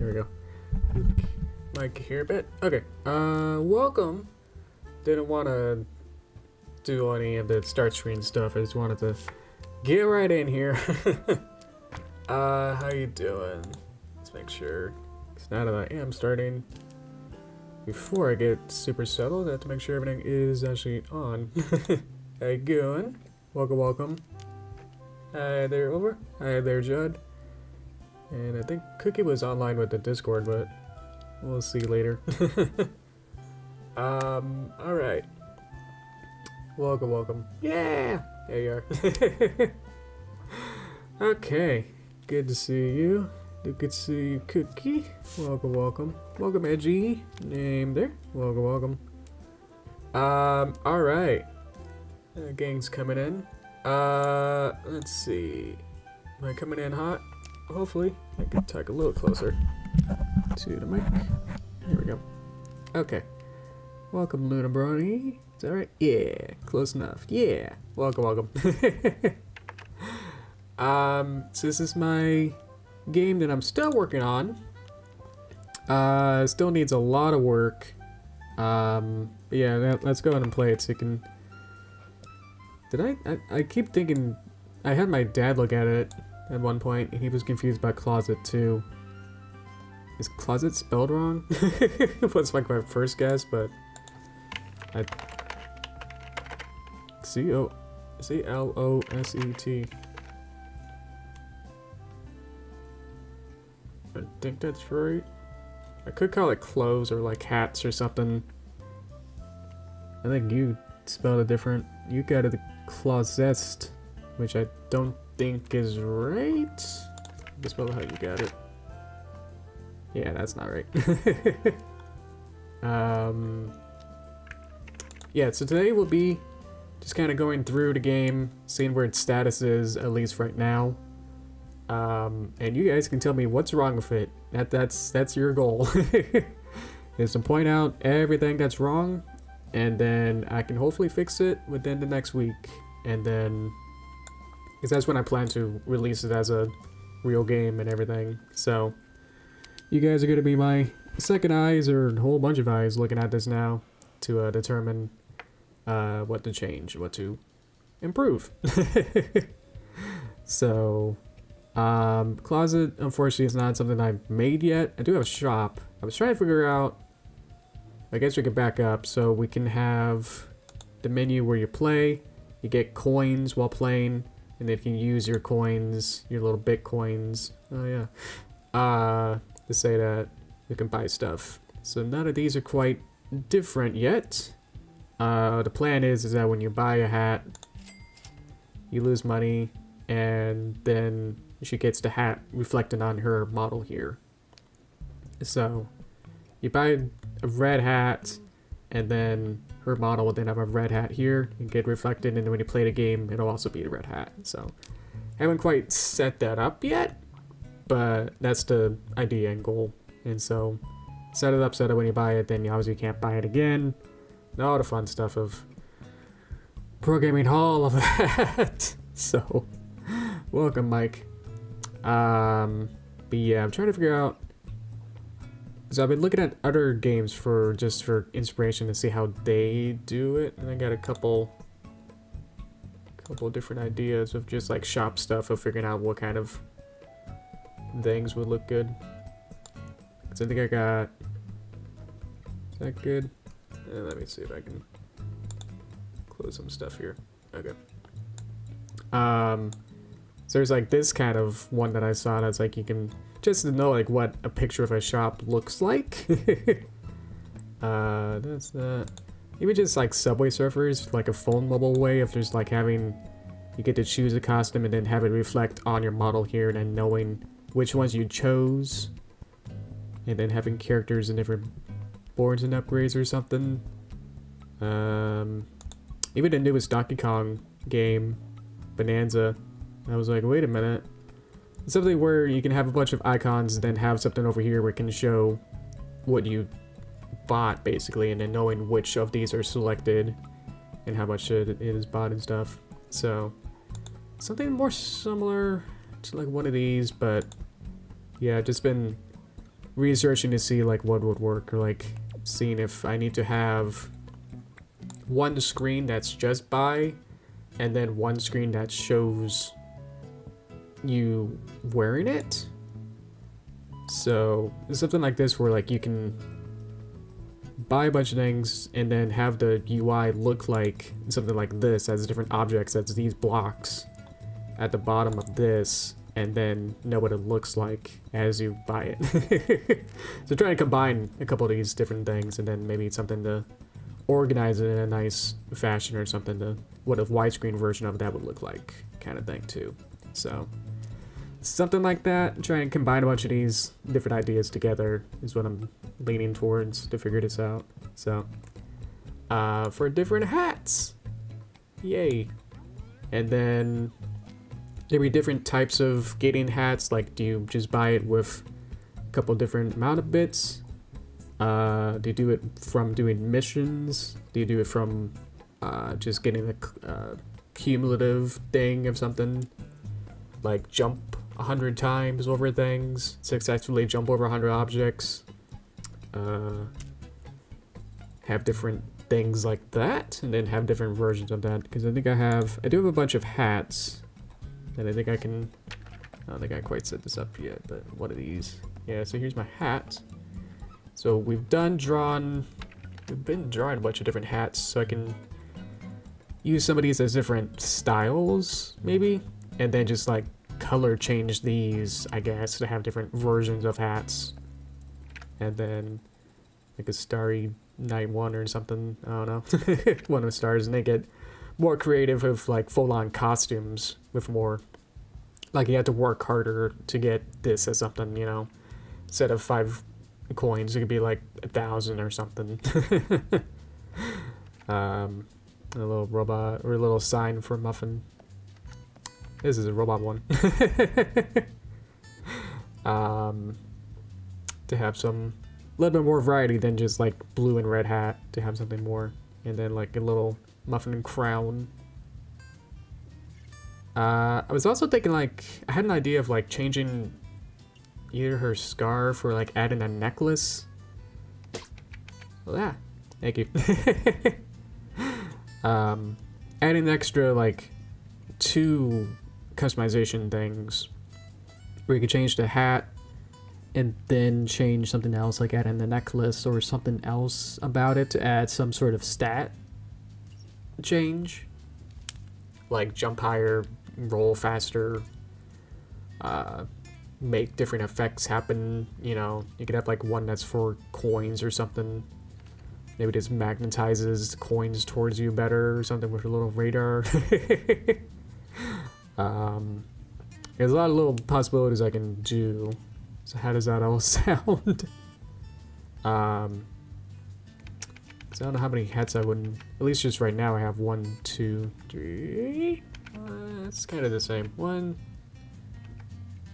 There we go. Mic here a bit. Okay. Welcome. Didn't want to do any of the start screen stuff. I just wanted to get right in here. How you doing? Let's make sure. Because now that I am starting, before I get super settled, I have to make sure everything is actually on. How you going? Welcome, welcome. Hi there, Over. Hi there, Judd. And I think Cookie was online with the Discord, but we'll see later. Alright. Welcome, welcome. Yeah! There you are. Okay. Good to see you. Good to see you, Cookie. Welcome, welcome. Welcome, Edgy. Name there. Welcome, welcome. Alright. Gang's coming in. Let's see. Am I coming in hot? Hopefully. I can talk a little closer to the mic. Here we go. Okay. Welcome, Luna Brony. Is that right? Yeah. Close enough. Yeah. Welcome, welcome. So this is my game that I'm still working on. Still needs a lot of work. But yeah, let's go ahead and play it so you can... Did I keep thinking... I had my dad look at it at one point, and he was confused about closet too. Is closet spelled wrong? It was like my first guess, but... C-L-O-S-E-T. I think that's right. I could call it clothes or like hats or something. I think you spelled it different. You got it closet, which I don't think is right. Just spell it how you got it. Yeah, that's not right. Yeah, so today we'll be just kind of going through the game, seeing where its status is, at least right now. And you guys can tell me what's wrong with it. That's your goal. Is to point out everything that's wrong, and then I can hopefully fix it within the next week. And then, because that's when I plan to release it as a real game and everything. So, you guys are going to be my second eyes, or a whole bunch of eyes looking at this now to determine what to change, what to improve. So, closet, unfortunately, is not something I've made yet. I do have a shop. I was trying to figure out, I guess we could back up, so we can have the menu where you play, you get coins while playing, and then you can use your coins, your little bitcoins, oh yeah, to say that you can buy stuff. So none of these are quite different yet. The plan is that when you buy a hat, you lose money, and then she gets the hat reflected on her model here. So you buy a red hat, and then her model will then have a red hat here and get reflected, and then when you play the game, it'll also be a red hat. So I haven't quite set that up yet, but that's the idea and goal. And so set it up so that when you buy it, then you obviously can't buy it again. All the fun stuff of programming all of that. So welcome, Mike. But yeah, I'm trying to figure out. So I've been looking at other games for inspiration to see how they do it, and I got a couple different ideas of just like shop stuff of figuring out what kind of things would look good. Cause I think I got. Is that good? Let me see if I can close some stuff here. Okay. So there's like this kind of one that I saw that's like you can just to know like what a picture of a shop looks like. That's that. Even just like Subway Surfers, like a phone mobile way of just like having, you get to choose a costume and then have it reflect on your model here, and then knowing which ones you chose, and then having characters in different boards and upgrades or something. Even the newest Donkey Kong game, Bonanza, I was like, wait a minute. Something where you can have a bunch of icons and then have something over here where it can show what you bought, basically, and then knowing which of these are selected and how much it is bought and stuff. So, something more similar to like one of these, but yeah, just been researching to see like what would work, or like seeing if I need to have one screen that's just buy, and then one screen that shows you wearing it. So something like this where like you can buy a bunch of things and then have the UI look like something like this, as different objects, as these blocks at the bottom of this, and then know what it looks like as you buy it. So trying to combine a couple of these different things, and then maybe something to organize it in a nice fashion, or something to what a widescreen version of that would look like, kind of thing too. So something like that, trying to combine a bunch of these different ideas together is what I'm leaning towards to figure this out. So for different hats, yay. And then there'll be different types of gating hats. Like, do you just buy it with a couple different amount of bits? Do you do it from doing missions? Do you do it from just getting a cumulative thing of something? Like jump 100 times over things, successfully jump over 100 objects, have different things like that, and then have different versions of that. Because I do have a bunch of hats that I think I can, I don't think I quite set this up yet, but what are these? Yeah, so here's my hat. So we've been drawing a bunch of different hats, so I can use some of these as different styles, maybe, and then just like color change these, I guess, to have different versions of hats. And then like a Starry Night one or something, I don't know, one of the stars, and they get more creative with like full-on costumes with more, like you have to work harder to get this as something, you know, instead of 5 coins, it could be like 1,000 or something. A little robot, or a little sign for Muffin. This is a robot one. To have some, a little bit more variety than just like blue and red hat, to have something more. And then like a little Muffin crown. I was also thinking, like, I had an idea of like changing either her scarf or like adding a necklace. Well, yeah, thank you. Adding extra like 2 customization things where you can change the hat and then change something else, like adding the necklace or something else about it to add some sort of stat change, like jump higher, roll faster, make different effects happen. You know, you could have like one that's for coins or something. Maybe this magnetizes coins towards you better or something with a little radar. There's a lot of little possibilities I can do. So how does that all sound? I don't know how many hats I wouldn't. At least just right now I have 1, 2, 3. It's kind of the same. 1.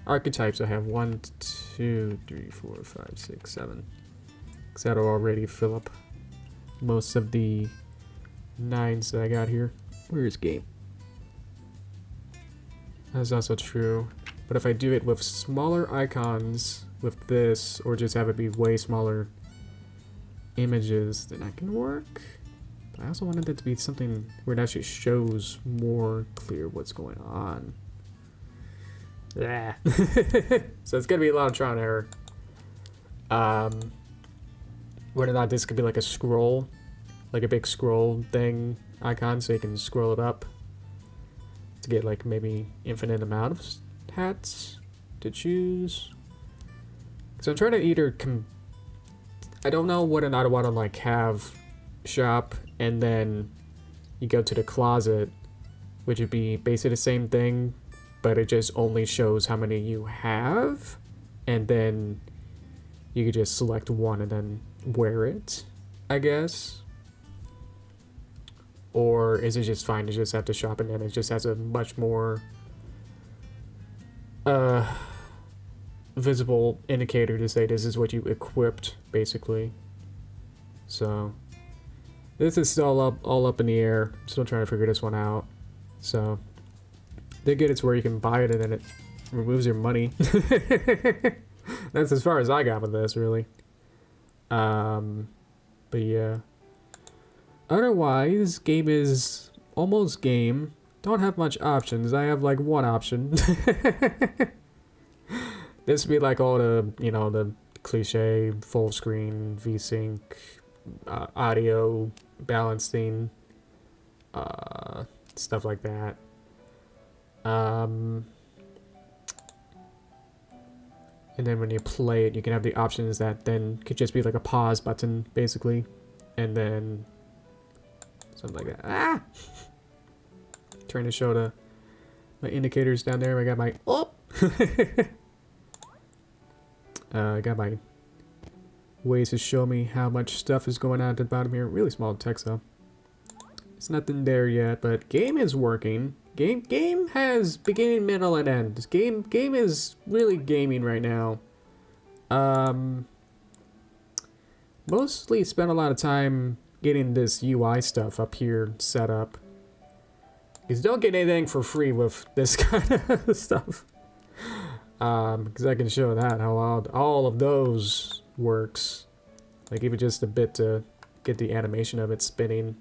Archetypes I have 1, 2, 3, 4, 5, 6, 7. Because that'll already fill up most of the 9s that I got here. Where's game? That's also true. But if I do it with smaller icons with this, or just have it be way smaller images, then that can work. But I also wanted it to be something where it actually shows more clear what's going on. Yeah. So it's gonna be a lot of trial and error. Whether or not this could be like a scroll, like a big scroll thing icon, so you can scroll it up to get like maybe infinite amount of hats to choose. So I'm trying to either I don't know whether or not I want to like have shop and then you go to the closet, which would be basically the same thing, but it just only shows how many you have, and then you could just select one and then wear it, I guess. Or is it just fine to just have to shop and then it just has a much more visible indicator to say this is what you equipped, basically. So this is still all up in the air. I'm still trying to figure this one out. So they get it's where you can buy it and then it removes your money. That's as far as I got with this, really. But yeah. Otherwise, game is almost game. Don't have much options. I have like one option. This would be like all the, you know, the cliche full screen, VSync, audio balancing, stuff like that. And then when you play it, you can have the options that then could just be like a pause button, basically. And then something like that. Ah! Trying to show my indicators down there. I got my... Oh! I got my ways to show me how much stuff is going on at the bottom here. Really small text, though. It's nothing there yet, but game is working. Game has beginning, middle, and end. Game is really gaming right now. Mostly spent a lot of time getting this UI stuff up here set up. Because don't get anything for free with this kind of stuff. Because I can show that how all of those works. Like even just a bit to get the animation of it spinning.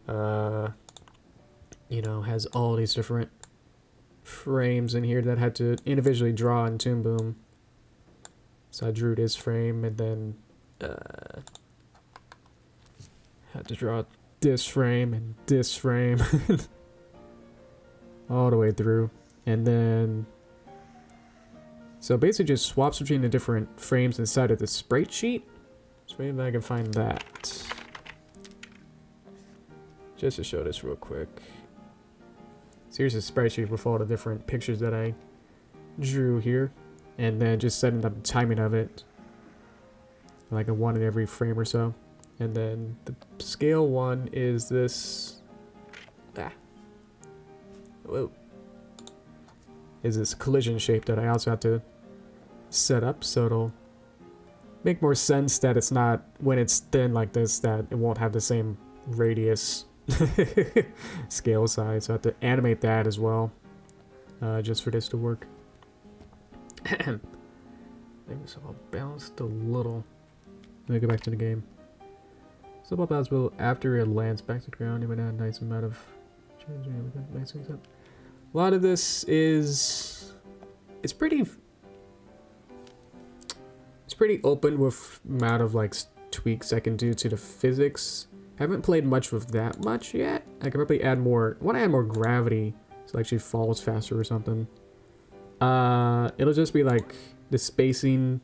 You know, has all these different frames in here that I had to individually draw in Toon Boom. So I drew this frame and then had to draw this frame and this frame all the way through. And then so basically just swaps between the different frames inside of the sprite sheet. So maybe I can find that. Just to show this real quick. So here's a sprite sheet with all the different pictures that I drew here. And then just setting up the timing of it. Like a 1 in every frame or so. And then the scale one is this. Whoa. Is this collision shape that I also have to set up so it'll make more sense that it's not, when it's thin like this, that it won't have the same radius scale size. So I have to animate that as well, just for this to work. I think it's all balanced a little. Let me go back to the game. So about that will after it lands back to the ground, you might add a nice amount of changing everything, nice things up. A lot of this is it's pretty open with amount of like tweaks I can do to the physics. Haven't played much with that much yet. I could probably add more. I want to add more gravity so it actually falls faster or something. It'll just be like the spacing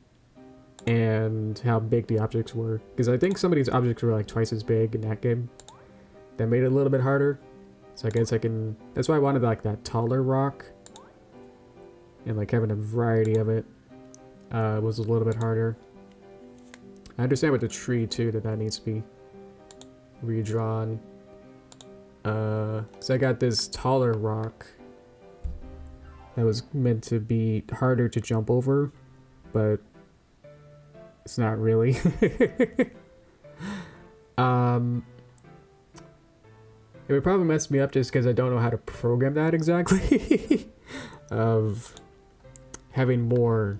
and how big the objects were, because I think some of these objects were like twice as big in that game. That made it a little bit harder. So I guess I can, that's why I wanted like that taller rock. And like having a variety of it was a little bit harder. I understand with the tree too that needs to be redrawn. So I got this taller rock that was meant to be harder to jump over, but it's not really. It would probably mess me up just because I don't know how to program that exactly. Of having more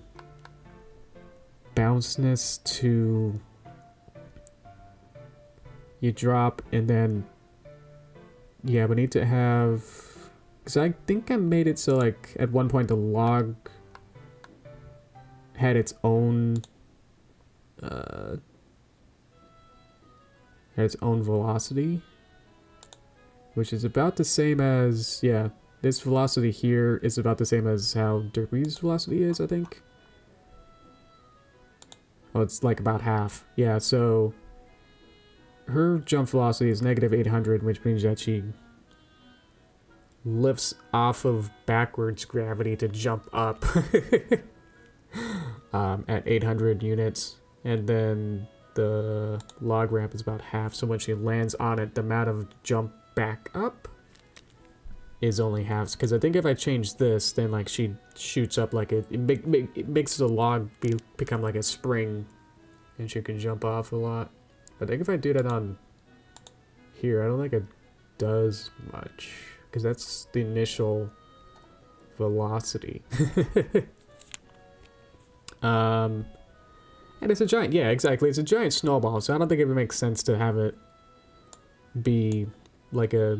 bounciness to you drop and then yeah, we need to have, because I think I made it so like at one point the log had its own velocity, which is about the same as, yeah, this velocity here is about the same as how Derpy's velocity is, I think. Oh, it's like about half. Yeah, so her jump velocity is negative 800, which means that she lifts off of backwards gravity to jump up at 800 units. And then the log ramp is about half, so when she lands on it, the amount of jump back up is only half. Because I think if I change this, then like she shoots up like it makes the log become like a spring, and she can jump off a lot. But I think if I do that on here, I don't think it does much, because that's the initial velocity. And it's a giant, yeah, exactly. It's a giant snowball, so I don't think it would make sense to have it be like a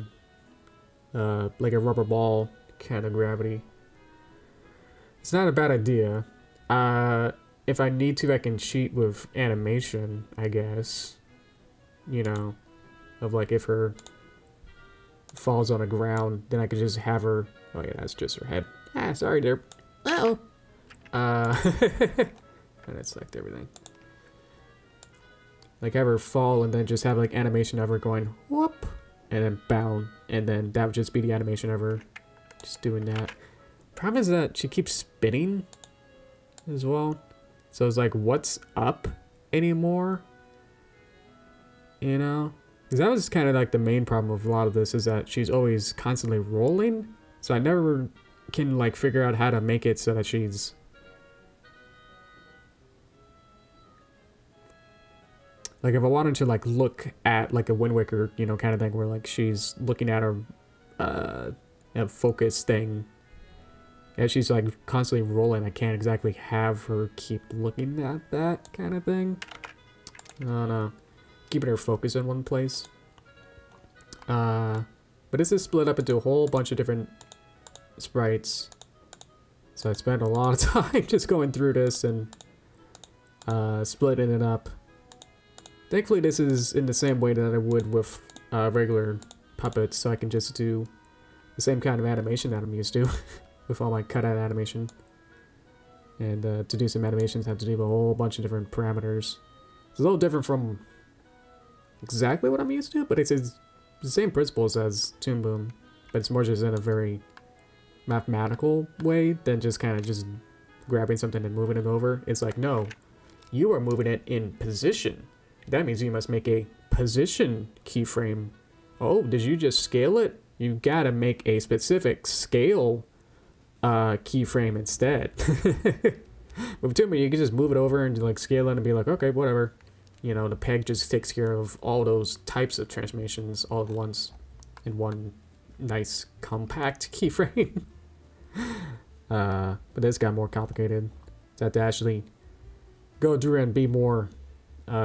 rubber ball kind of gravity. It's not a bad idea. If I need to, I can cheat with animation, I guess. You know, of like if her falls on the ground, then I could just have her. Oh yeah, that's just her head. Ah, sorry, Derp. Uh-oh. And it select everything. Like have her fall and then just have like animation of her going whoop and then bound, and then that would just be the animation of her just doing that. Problem is that she keeps spinning as well. So it's like, what's up anymore? You know? Because that was kind of like the main problem with a lot of this, is that she's always constantly rolling. So I never can like figure out how to make it so that she's... Like if I wanted to like look at like a Wind Waker, you know, kind of thing where like she's looking at her focus thing. As she's like constantly rolling, I can't exactly have her keep looking at that kind of thing. I don't know. Keeping her focus in one place. But this is split up into a whole bunch of different sprites. So I spent a lot of time just going through this and splitting it up. Thankfully this is in the same way that I would with regular puppets, so I can just do the same kind of animation that I'm used to with all my cutout animation. And to do some animations I have to do a whole bunch of different parameters. It's a little different from exactly what I'm used to, but it's the same principles as Toon Boom, but it's more just in a very mathematical way than just kind of just grabbing something and moving it over. It's like, no, you are moving it in position. That means you must make a position keyframe. Oh, did you just scale it? You gotta make a specific scale keyframe instead. With Toon Boom, you can just move it over and like scale it and be like, okay, whatever. You know, the peg just takes care of all those types of transformations all at once in one nice compact keyframe. But this got more complicated. So I have to actually go through and be more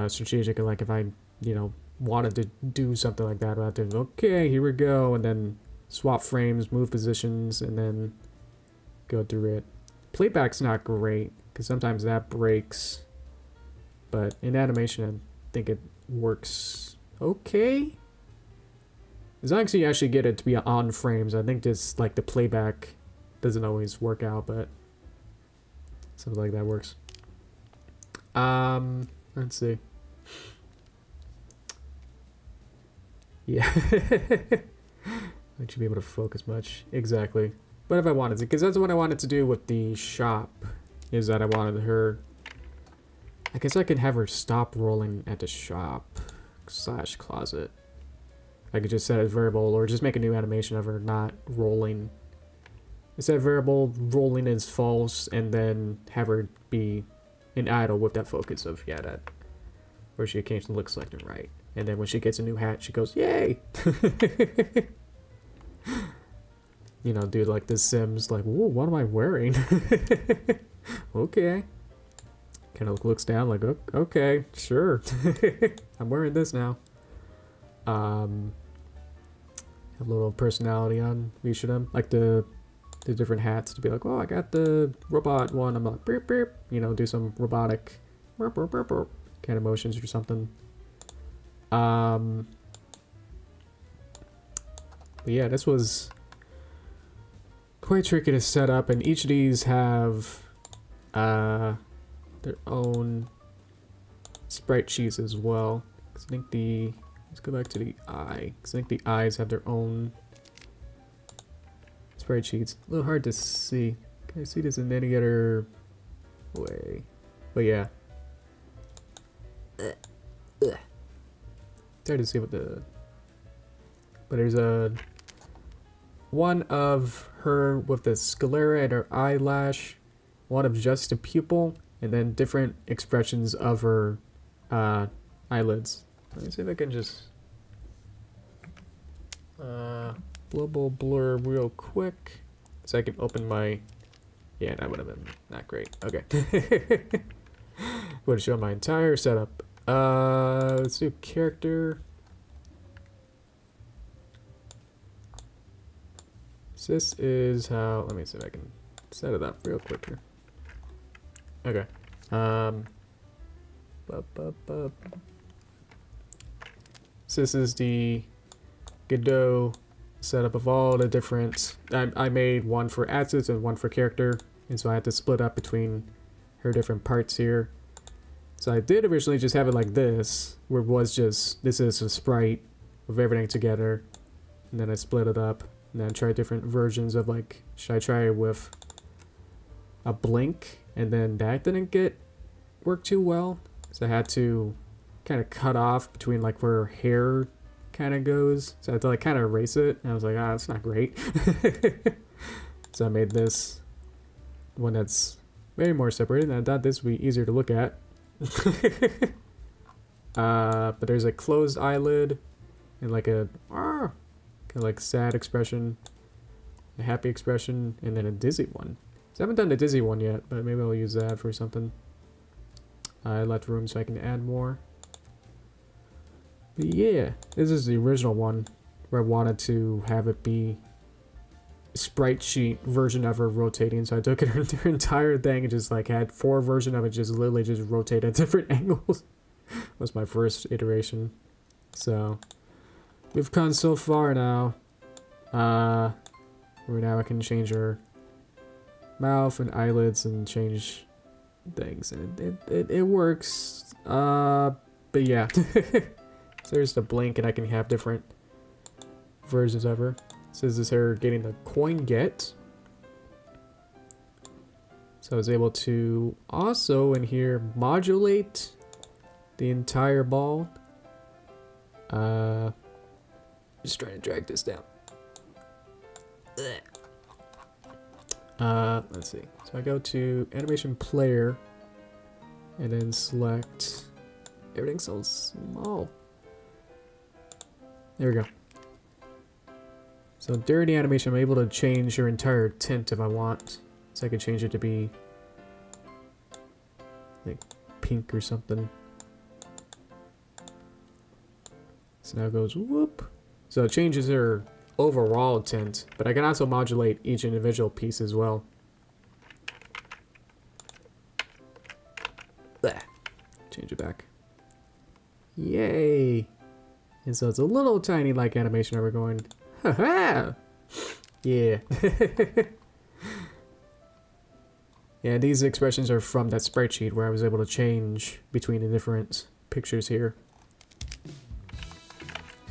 strategic, and like if I, you know, wanted to do something like that, I have to, okay, here we go, and then swap frames, move positions, and then go through it. Playback's not great, because sometimes that breaks, but in animation I think it works okay. As long as you actually get it to be on frames, I think just like the playback doesn't always work out, but something like that works. Let's see. Yeah. I should be able to focus much. Exactly. But if I wanted to, because that's what I wanted to do with the shop, is that I wanted her... I guess I could have her stop rolling at the shop / closet. I could just set a variable or just make a new animation of her not rolling. Set a variable, rolling is false, and then have her be in idle with that focus of, yeah, that, where she occasionally looks left and right. And then when she gets a new hat, she goes, yay! You know, dude, like the Sims, like, whoa, what am I wearing? Okay. Kind of looks down like, okay, sure. I'm wearing this now. Have a little personality on each of them. Like the different hats to be like, oh, I got the robot one. I'm like, beep, beep. You know, do some robotic burp, burp, burp, burp, kind of motions or something. But yeah, this was quite tricky to set up, and each of these have their own sprite sheets as well. 'Cause I think let's go back to the eye. 'Cause I think the eyes have their own sprite sheets. A little hard to see. Can I see this in any other way? But yeah. It's hard to see what the... But there's one of her with the sclera at her eyelash, one of just a pupil, and then different expressions of her eyelids. Let me see if I can just global blur real quick so I can open my Yeah, that would have been not great. Okay. Would have shown my entire setup. Let's do character. So this is how, let me see if I can set it up real quick here. Okay. So this is the Godot setup of all the different, I made one for assets and one for character, and so I had to split up between her different parts here. So I did originally just have it like this, where it was just, this is a sprite of everything together, and then I split it up, and then I tried different versions of like, should I try it with a blink, and then that didn't work too well, so I had to kind of cut off between like where her hair kind of goes, so I had to like kind of erase it, and I was like, ah, that's not great. So I made this one that's very more separated, and I thought this would be easier to look at. But there's a closed eyelid and like a kind of like sad expression, a happy expression, and then a dizzy one. So I haven't done the dizzy one yet, but maybe I'll use that for something. I left room so I can add more. But yeah, this is the original one where I wanted to have it be a sprite sheet version of her rotating. So I took her entire thing and just like had 4 versions of it just literally just rotate at different angles. Was my first iteration. So we've come so far now. Where now I can change her mouth and eyelids and change things, and it works. But yeah. So there's the blink, and I can have different versions of her. So this is her getting the coin get. So I was able to also in here modulate the entire ball. Just trying to drag this down. Let's see. So I go to animation player and then select, everything's so small. There we go. So during the animation, I'm able to change your entire tint if I want. So I could change it to be like pink or something. So now it goes whoop. So it changes her overall tint, but I can also modulate each individual piece as well. Blah. Change it back. Yay! And so it's a little tiny like animation that we're going, haha! Yeah. Yeah, these expressions are from that sprite sheet where I was able to change between the different pictures here.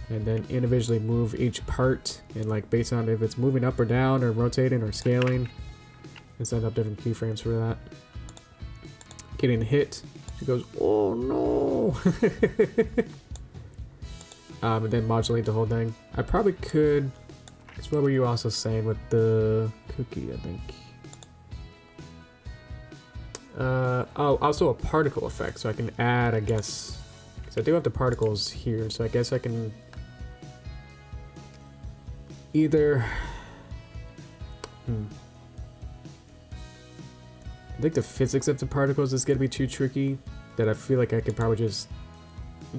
And then individually move each part, and like based on if it's moving up or down or rotating or scaling, and set up different keyframes for that. Getting hit, she goes, oh no! And then modulate the whole thing. I probably could, because what were you also saying with the cookie, I think? Oh, also a particle effect, so I can add, I guess, because I do have the particles here, so I guess I can either, I think the physics of the particles is going to be too tricky, that I feel like I could probably just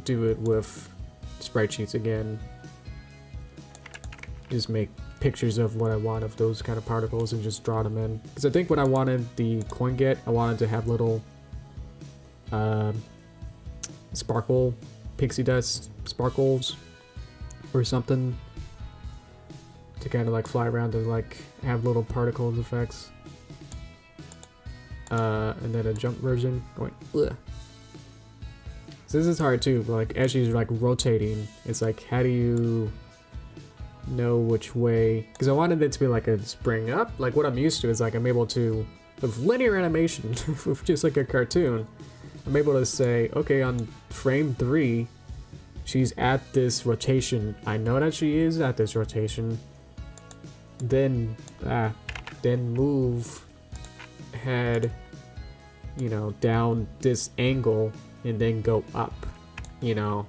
do it with sprite sheets again. Just make pictures of what I want of those kind of particles and just draw them in. Because I think when I wanted the coin get, I wanted to have little sparkle, pixie dust sparkles or something to kind of like fly around and like have little particles effects. And then a jump version going, ugh. So this is hard too, but like as she's like rotating, it's like how do you know which way? Because I wanted it to be like a spring up. Like what I'm used to is like I'm able to, with linear animation, with just like a cartoon, I'm able to say, okay, on frame 3, she's at this rotation. I know that she is at this rotation. Then move head, you know, down this angle and then go up, you know,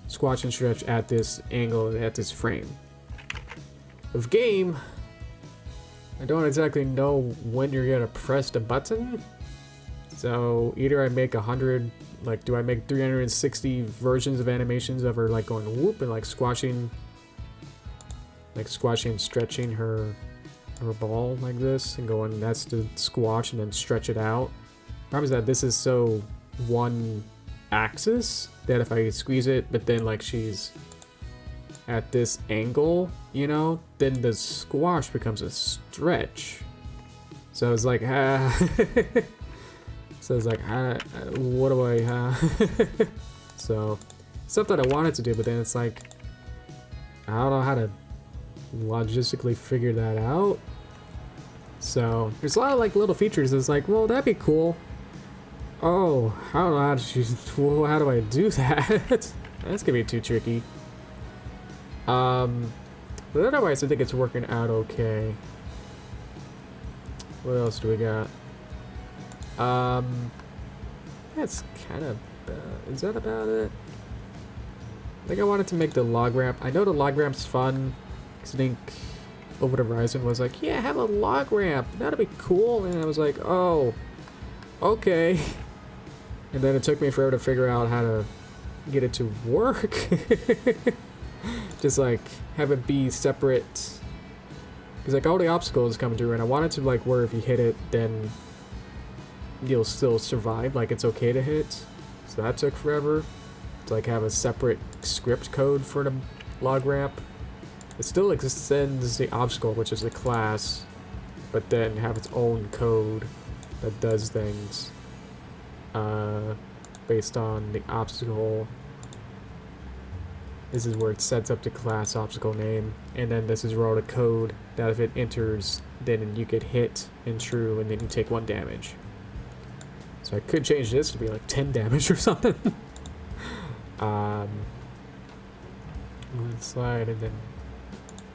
squash and stretch at this angle at this frame. With game, I don't exactly know when you're gonna press the button. So either I make 100, like, do I make 360 versions of animations of her like going whoop and like squashing and stretching her ball like this and going, that's the squash, and then stretch it out. Problem is that this is so one axis that if I squeeze it, but then like she's at this angle, you know, then the squash becomes a stretch. So it's like, so it's like, what do I, so stuff that I wanted to do, but then it's like, I don't know how to logistically figure that out. So there's a lot of like little features that's like, well, that'd be cool. Oh, I don't know how to, how do I do that? That's gonna be too tricky. But otherwise I think it's working out okay. What else do we got? That's kind of, is that about it? I think I wanted to make the log ramp. I know the log ramp's fun, because I think Over the Horizon was like, yeah, have a log ramp, that'd be cool, and I was like, oh, okay. And then it took me forever to figure out how to get it to work. Just like, have it be separate, because like all the obstacles come through, and I wanted to like where if you hit it, then you'll still survive, like it's okay to hit. So that took forever to like have a separate script code for the log ramp. It still extends the obstacle, which is a class, but then have its own code that does things based on the obstacle. This is where it sets up the class obstacle name, and then this is where all the code that if it enters, then you get hit and true, and then you take 1 damage. So I could change this to be like 10 damage or something. One slide, and then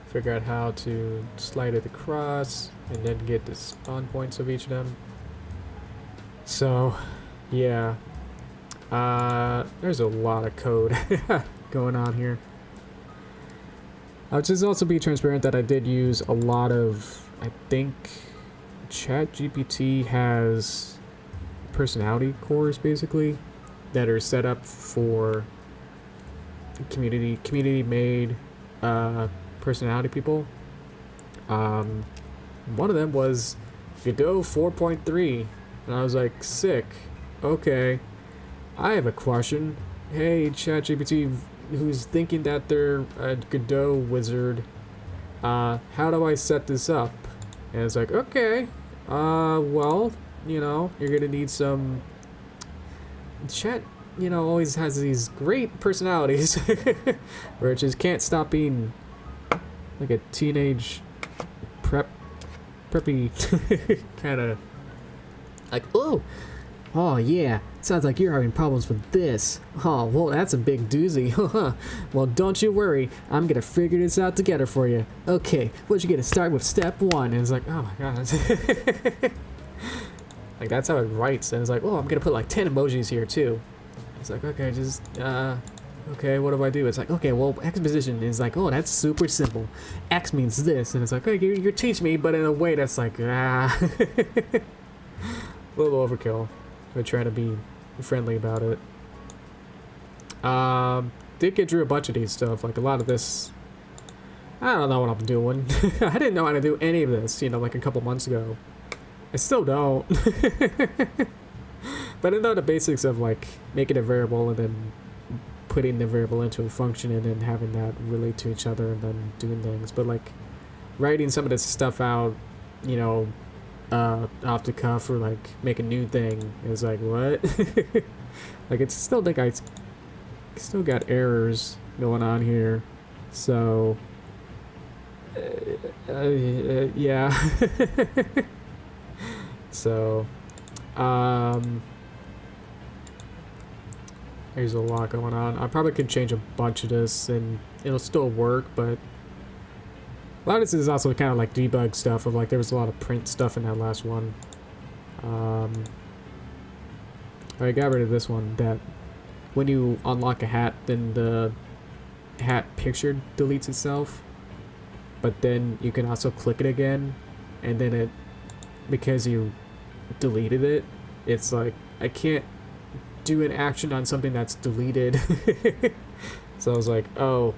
figure out how to slide it across, and then get the spawn points of each of them. So, yeah. There's a lot of code going on here. I'll just also be transparent that I did use a lot of, I think ChatGPT has personality cores basically that are set up for community made personality people. One of them was Godot 4.3, and I was like, sick. Okay, I have a question. Hey ChatGPT, who's thinking that they're a Godot wizard, how do I set this up? And it's like, okay, well, you know, you're gonna need some. Chat, you know, always has these great personalities where it just can't stop being like a teenage preppy kind of like, oh yeah, sounds like you're having problems with this. Oh, well, that's a big doozy. Well, don't you worry, I'm gonna figure this out together for you. Okay, what you gonna start with step 1? And it's like, oh my god. Like, that's how it writes, and it's like, oh, I'm gonna put like 10 emojis here too. It's like, okay, just okay, what do I do? It's like, okay, well, exposition is like, oh, that's super simple. X means this, and it's like, okay, you're teaching me, but in a way that's like, a little overkill. We're trying to be friendly about it. Did get through a bunch of these stuff, like a lot of this. I don't know what I'm doing. I didn't know how to do any of this, you know, like a couple months ago. I still don't. But I know the basics of like making a variable and then putting the variable into a function and then having that relate to each other and then doing things. But like writing some of this stuff out, you know, off the cuff or like make a new thing is like, what? Like, it's still like I still got errors going on here. So yeah. So there's a lot going on. I probably could change a bunch of this and it'll still work, but a lot of this is also kind of like debug stuff of like there was a lot of print stuff in that last one. I got rid of this one, that when you unlock a hat, then the hat picture deletes itself, but then you can also click it again and then it, because you deleted it, it's like I can't do an action on something that's deleted. So I was like, oh,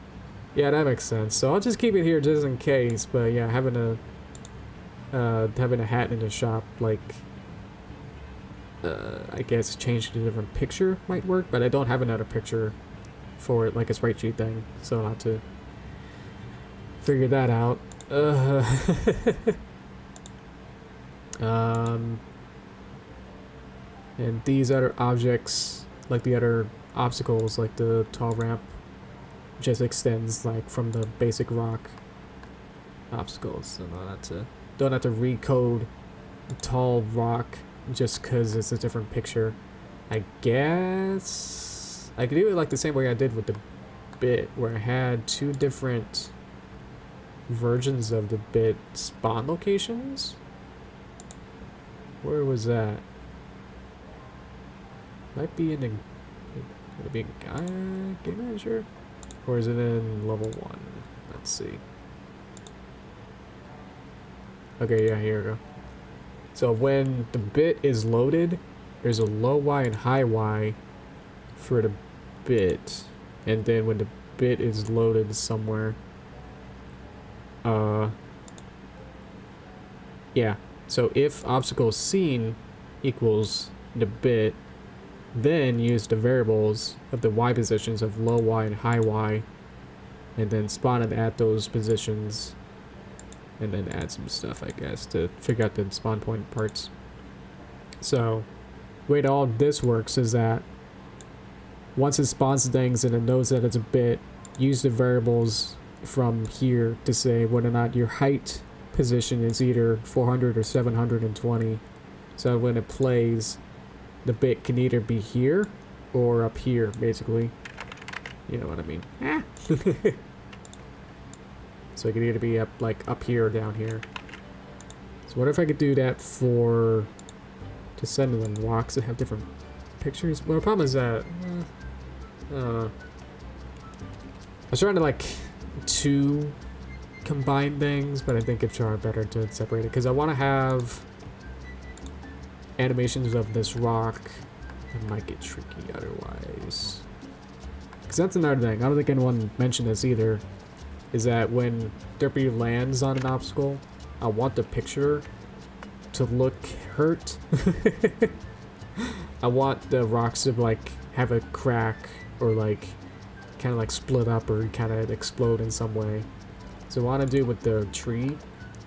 yeah, that makes sense. So I'll just keep it here just in case. But yeah, having a hat in the shop, like, I guess change to a different picture might work, but I don't have another picture for it, like a sprite sheet thing, so I'll have to figure that out. And these other objects, like the other obstacles, like the tall ramp, just extends like from the basic rock obstacles, so don't have to recode tall rock just because it's a different picture. I guess I could do it like the same way I did with the bit, where I had two different versions of the bit spawn locations. Where was that? Might be in the game manager, or is it in level 1? Let's see. Okay, yeah, here we go. So when the bit is loaded, there's a low Y and high Y for the bit, and then when the bit is loaded somewhere, yeah. So if obstacle seen equals the bit, then use the variables of the Y positions of low Y and high Y, and then spawn it at those positions, and then add some stuff, I guess, to figure out the spawn point parts. So the way that all this works is that once it spawns things and it knows that it's a bit, use the variables from here to say whether or not your height position is either 400 or 720. So when it plays, the bit can either be here or up here, basically. You know what I mean? Ah. So it could either be up here or down here. So what if I could do that for Descendant rocks that have different pictures? Well, the problem is that I was trying to like two combine things, but I think it's far better to separate it because I want to have animations of this rock. It might get tricky otherwise. Because that's another thing. I don't think anyone mentioned this either. Is that when Derpy lands on an obstacle, I want the picture to look hurt. I want the rocks to like have a crack or like kind of like split up or kind of explode in some way. So what I want to do with the tree,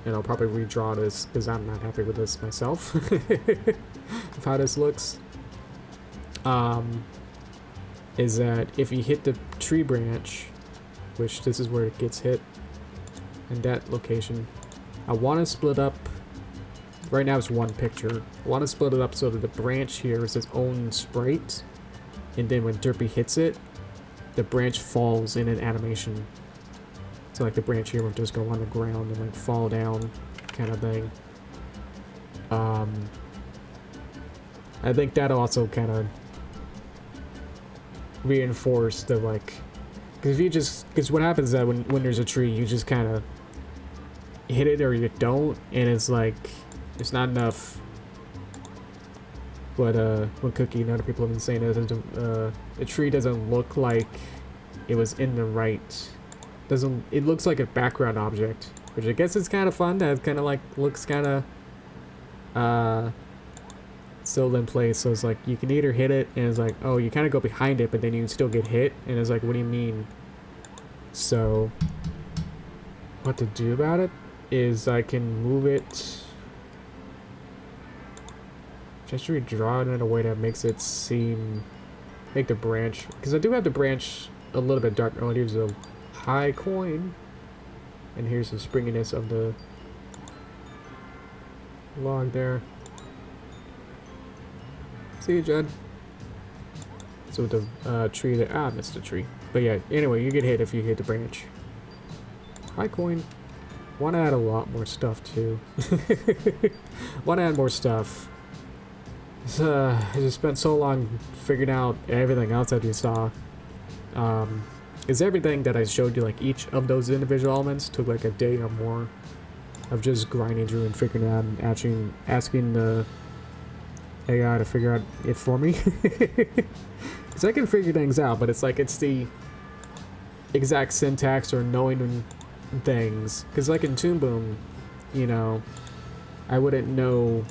and I'll probably redraw this because I'm not happy with this myself of how this looks, is that if you hit the tree branch, which this is where it gets hit, in that location, I want to split up, right now it's one picture, I want to split it up so that the branch here is its own sprite, and then when Derpy hits it, the branch falls in an animation. So like the branch here would just go on the ground and like fall down kind of thing. I think that'll also kind of reinforce the like, because what happens is that when there's a tree, you just kind of hit it or you don't, and it's like it's not enough. But what Cookie and other people have been saying is the tree doesn't look like it was in the right. It looks like a background object, which I guess is kind of fun. That kind of like looks kind of still in place. So it's like you can either hit it and it's like, oh, you kind of go behind it, but then you still get hit, and it's like, what do you mean? So what to do about it is I can move it, just redraw it in a way that makes it make the branch, because I do have the branch a little bit dark. Oh, here's a high coin, and here's the springiness of the log there. See you, Judd. So with the tree there, I missed the tree. But yeah, anyway, you get hit if you hit the branch. High coin. Want to add a lot more stuff too. Want to add more stuff. I just spent so long figuring out everything else that you saw. Is everything that I showed you, like each of those individual elements, took like a day or more. of just grinding through and figuring it out and actually asking the AI to figure out it for me. Because I can figure things out, but it's like it's the exact syntax or knowing things. Because like in Toon Boom, you know, I wouldn't know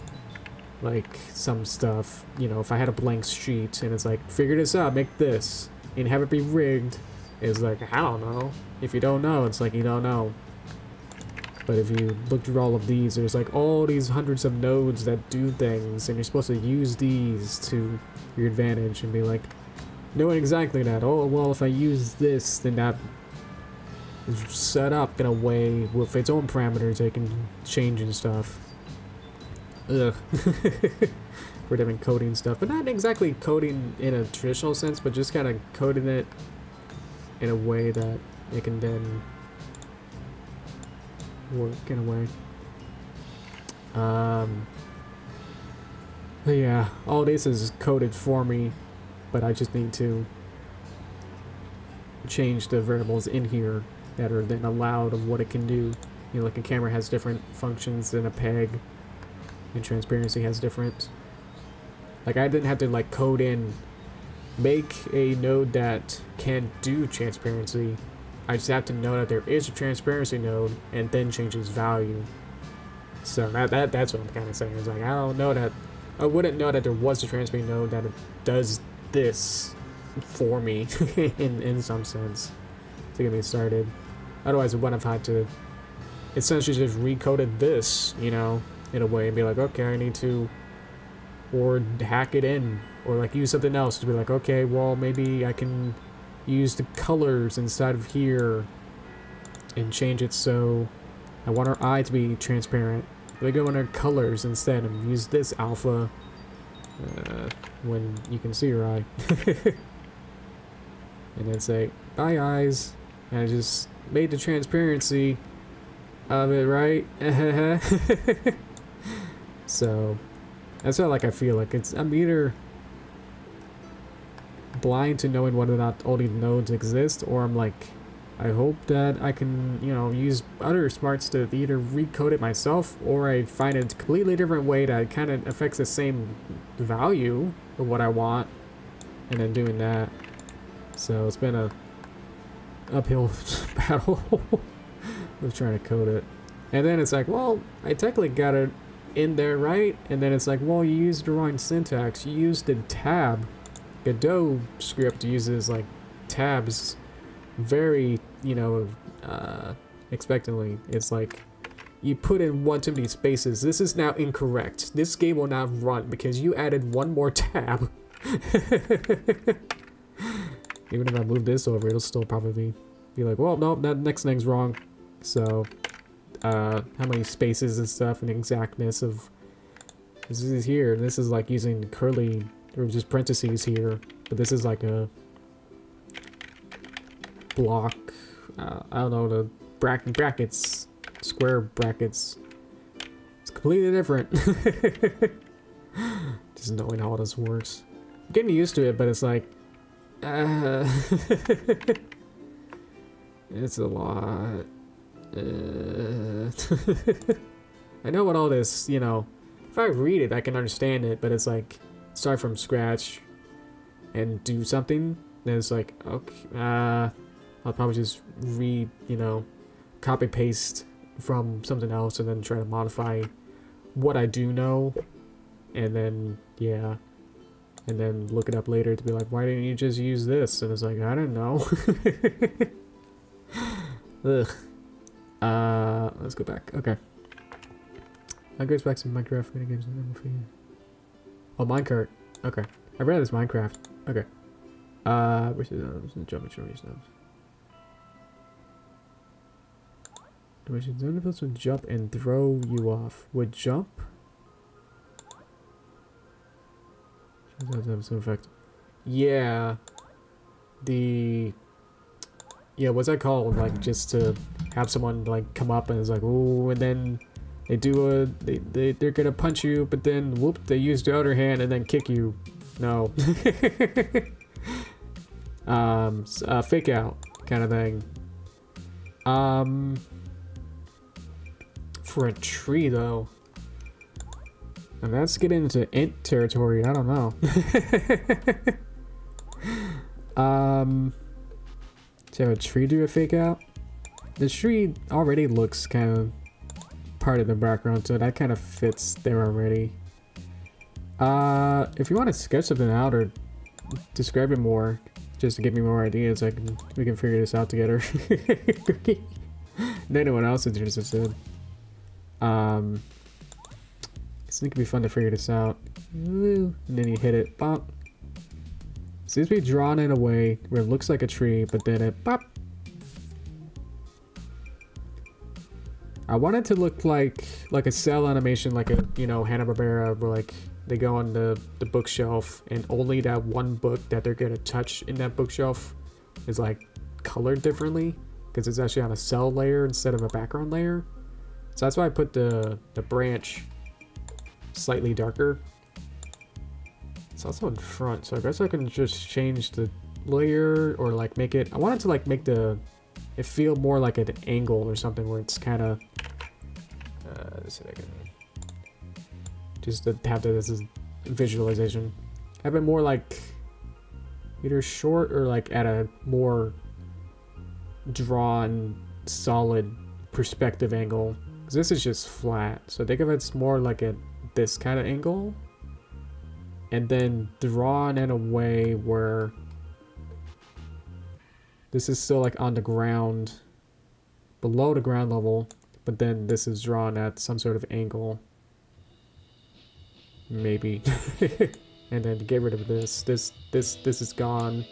like some stuff, you know, if I had a blank sheet and it's like, figure this out, make this, and have it be rigged, it's like, I don't know. If you don't know, it's like you don't know. But if you look through all of these, there's like all these hundreds of nodes that do things, and you're supposed to use these to your advantage and be like, knowing exactly that. Oh, well, if I use this, then that is set up in a way with its own parameters they can change and stuff. Ugh. For different coding stuff, but not exactly coding in a traditional sense, but just kind of coding it in a way that it can then work in a way. But yeah, all this is coded for me, but I just need to change the variables in here that are then allowed of what it can do. You know, like a camera has different functions than a peg, and transparency has different. Like I didn't have to like code in, make a node that can do transparency. I just have to know that there is a transparency node and then change its value. So that's what I'm kind of saying. It's like I wouldn't know that there was a transparency node that does this for me in some sense to get me started. Otherwise, I wouldn't have had to essentially just recoded this, you know, in a way and be like, okay, I need to, or hack it in, or like use something else to be like, okay, well maybe I can use the colors inside of here and change it so I want our eye to be transparent. We go under colors instead and use this alpha when you can see your eye. And then say, bye eyes. And I just made the transparency of it, right? So that's how like I feel like I'm either blind to knowing whether or not all these nodes exist, or I'm like, I hope that I can, you know, use other smarts to either recode it myself, or I find a completely different way that kind of affects the same value of what I want, and then doing that. So it's been a uphill battle with trying to code it. And then it's like, well, I technically got it in there, right? And then it's like, well, you used the wrong syntax. You used the tab. Godot script uses like tabs very, you know, expectantly. It's like you put in one too many spaces. This is now incorrect. This game will not run because you added one more tab. Even if I move this over, it'll still probably be like, well, no, that next thing's wrong. So how many spaces and stuff and exactness of this is here. This is like using curly or just parentheses here, but this is like a block. I don't know, the brackets, square brackets. It's completely different. Just knowing how all this works. I'm getting used to it, but it's like it's a lot. I know what all this, you know, if I read it I can understand it, but it's like start from scratch and do something, then it's like, okay, I'll probably just read, you know, copy paste from something else and then try to modify what I do know, and then yeah, and then look it up later to be like, why didn't you just use this? And it's like, I don't know. Ugh. Let's go back. Okay. Upgrades back to Minecraft minigames. Oh, Minecart. Okay. I read this Minecraft. Okay. Where's the jumping stories now? Which is only supposed to jump and throw you off. Would jump? Does have some effect. Yeah. Yeah, what's that called? Like, just to have someone like come up and it's like, oh, and then they do they're gonna punch you, but then whoop, they use the other hand and then kick you. No. Fake out kind of thing. for a tree though. And that's getting into int territory, I don't know. To have a tree do a fake out? The tree already looks kind of part of the background, so that kind of fits there already. If you want to sketch something out or describe it more, just to give me more ideas, we can figure this out together. If anyone else is interested. I think it'd be fun to figure this out. And then you hit it, bop. It seems to be drawn in a way where it looks like a tree, but then it pop. I want it to look like a cell animation, like a, you know, Hanna-Barbera, where like they go on the bookshelf and only that one book that they're gonna touch in that bookshelf is like colored differently because it's actually on a cell layer instead of a background layer. So that's why I put the branch slightly darker. It's also in front, so I guess I can just change the layer or like make it, I want it to like make it feel more like an angle or something where it's kind of, just to have this as visualization. Have it more like either short or like at a more drawn, solid perspective angle. Because this is just flat, so think of it's more like at this kind of angle. And then drawn in a way where this is still like on the ground, below the ground level, but then this is drawn at some sort of angle. Maybe. And then to get rid of this is gone.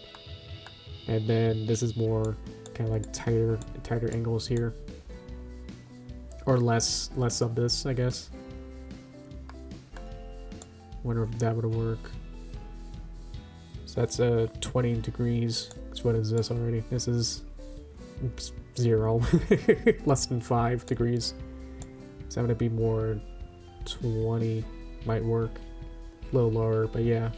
And then this is more kind of like tighter angles here. Or less of this, I guess. Wonder if that would work. So that's 20 degrees. So what is this already? This is 0. Less than 5 degrees. So I'm gonna be more 20 might work. A little lower, but yeah.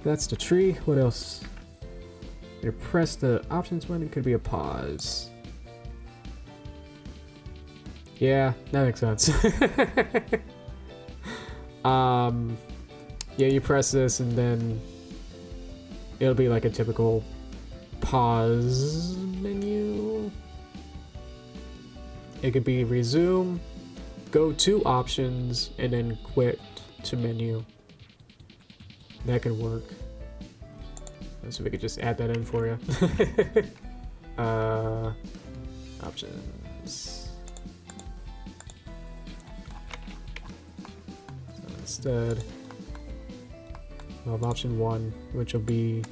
That's the tree. What else? You press the options button, it could be a pause. Yeah, that makes sense. Yeah, you press this and then it'll be like a typical pause menu. It could be resume, go to options, and then quit to menu. That could work. Let's see if we could just add that in for you. Options. So instead, we'll have option 1, which will be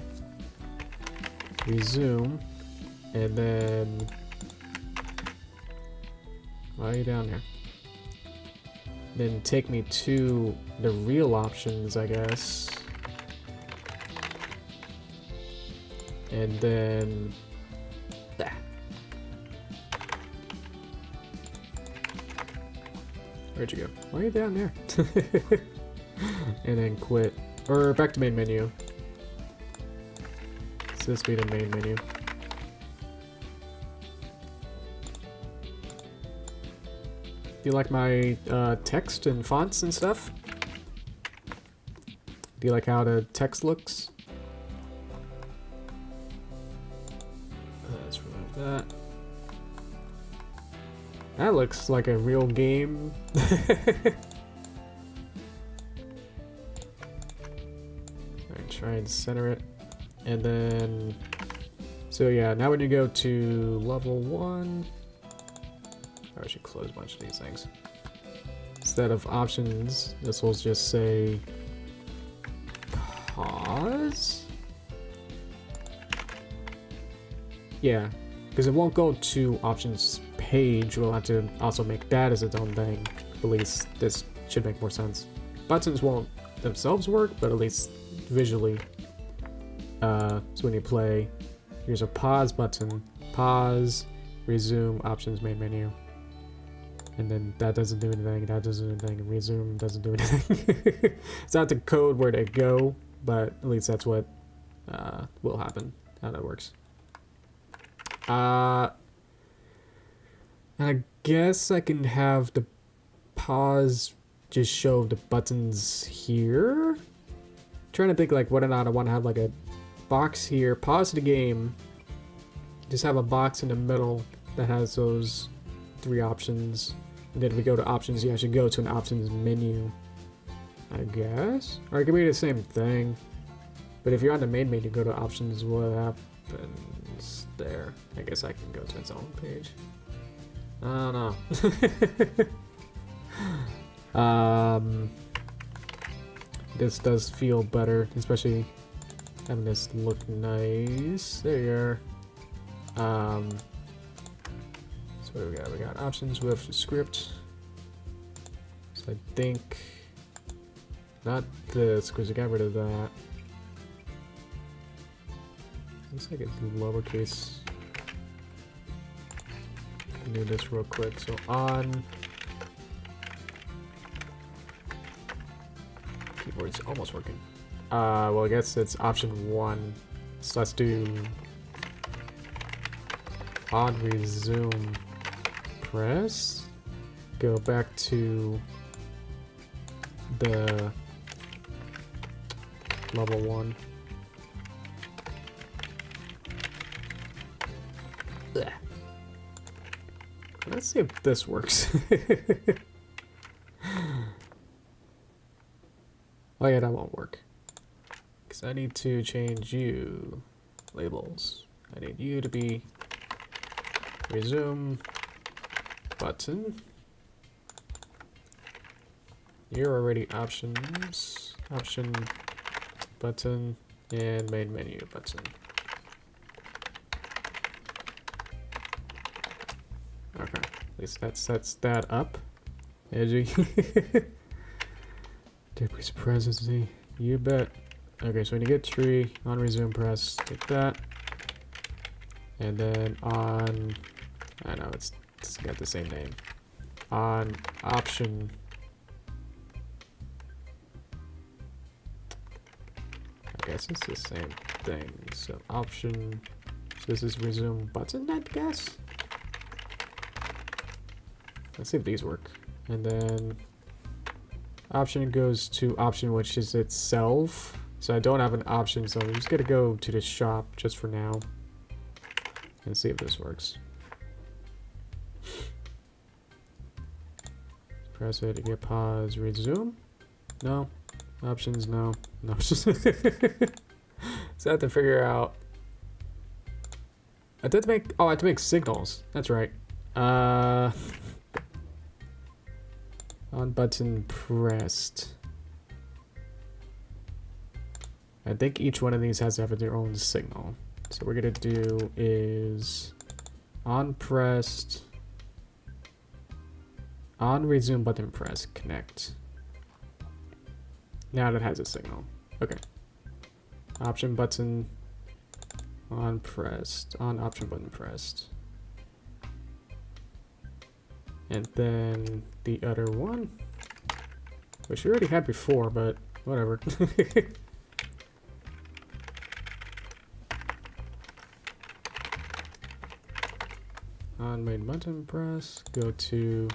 resume, and then while you're down there, then take me to the real options, I guess. And then where'd you go? Why are you down there? And then quit. Or back to main menu. So this be the main menu. Do you like my text and fonts and stuff? Do you like how the text looks? Let's remove that. That looks like a real game. Alright, try and center it. And then, so yeah, now when you go to level 1, I should close a bunch of these things. Instead of options, this will just say pause. Yeah, because it won't go to options page. We'll have to also make that as its own thing. At least this should make more sense. Buttons won't themselves work, but at least visually. So when you play, here's a pause button. Pause, resume, options, main menu. And then that doesn't do anything, that doesn't do anything, and resume doesn't do anything. It's not the code where to go, but at least that's what will happen, how that works. I guess I can have the pause just show the buttons here. Trying to think like whether or not I want to have like a box here, pause the game, just have a box in the middle that has those 3 options. And then if we go to options, you actually go to an options menu, I guess. Or it could be the same thing. But if you're on the main menu, go to options, what happens there? I guess I can go to its own page. I don't know. This does feel better, especially having this look nice. There you are. So what do we got? We got options with script. So I think not this, because we got rid of that. Looks like it's lowercase. Do this real quick. So on. Keyboard's almost working. Well, I guess it's option 1. So let's do on resume press. Go back to the level 1. Blech. Let's see if this works. Oh yeah, that won't work. Because I need to change you labels. I need you to be resume button. You're already options, option button, and main menu button. Okay, at least that sets that up. Edgy. Derpy's presidency, you bet. Okay, so when you get tree, on resume press, get that. And then on, I know it's got the same name. On option, I guess it's the same thing. So option, so this is resume button, I guess? Let's see if these work. And then option goes to option, which is itself. So I don't have an option, so I'm just gonna go to the shop just for now and see if this works. Press it to get pause, resume. No. Options, no. No. So I have to figure out. I have to make signals. That's right. On button pressed. I think each one of these has to have their own signal. So what we're gonna do is on pressed, on resume button press, connect. Now that has a signal. Okay. Option button on pressed, on option button pressed. And then the other one, which we already had before, but whatever. On main button press, go to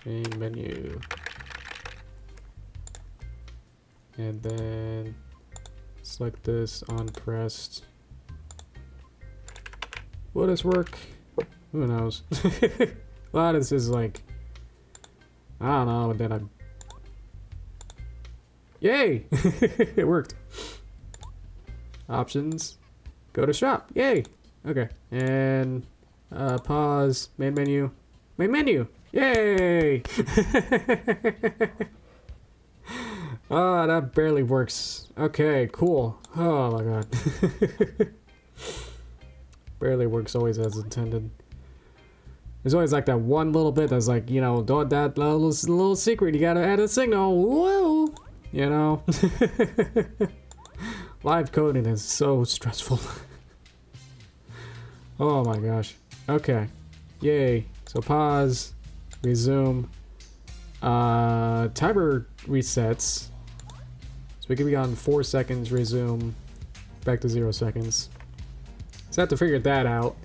main menu. And then select this on pressed. Will this work? Who knows? A lot of this is like, I don't know, and then I'm... Yay! It worked. Options. Go to shop. Yay! Okay. And pause. Main menu. Main menu! Yay! Oh, that barely works. Okay, cool. Oh my god. Barely works always as intended. There's always like that one little bit that's like, you know, that little secret, you gotta add a signal. Whoa! You know? Live coding is so stressful. Oh my gosh. Okay. Yay. So pause. Resume. Timer resets. So we can be on 4 seconds, resume. Back to 0 seconds. So I have to figure that out.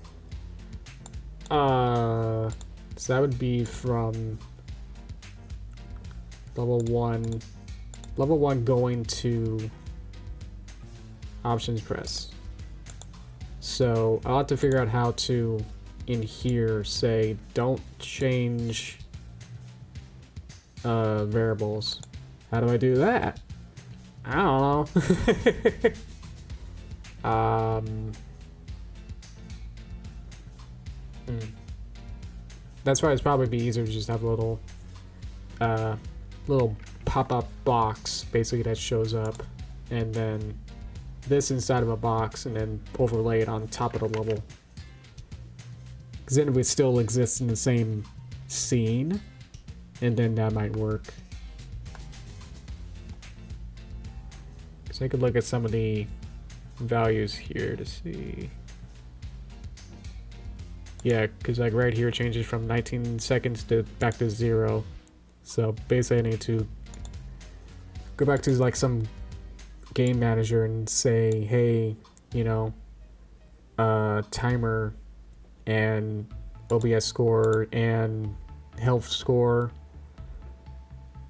So that would be from level 1 going to options press. So I'll have to figure out how to, in here, say don't change variables. How do I do that? I don't know. That's why it's probably be easier to just have a little pop-up box basically that shows up, and then this inside of a box, and then overlay it on top of the level. Because then it would still exist in the same scene, and then that might work. So I could look at some of the values here to see. Yeah, because like right here it changes from 19 seconds to back to 0. So basically I need to go back to like some game manager and say, hey, you know, timer and OBS score and health score.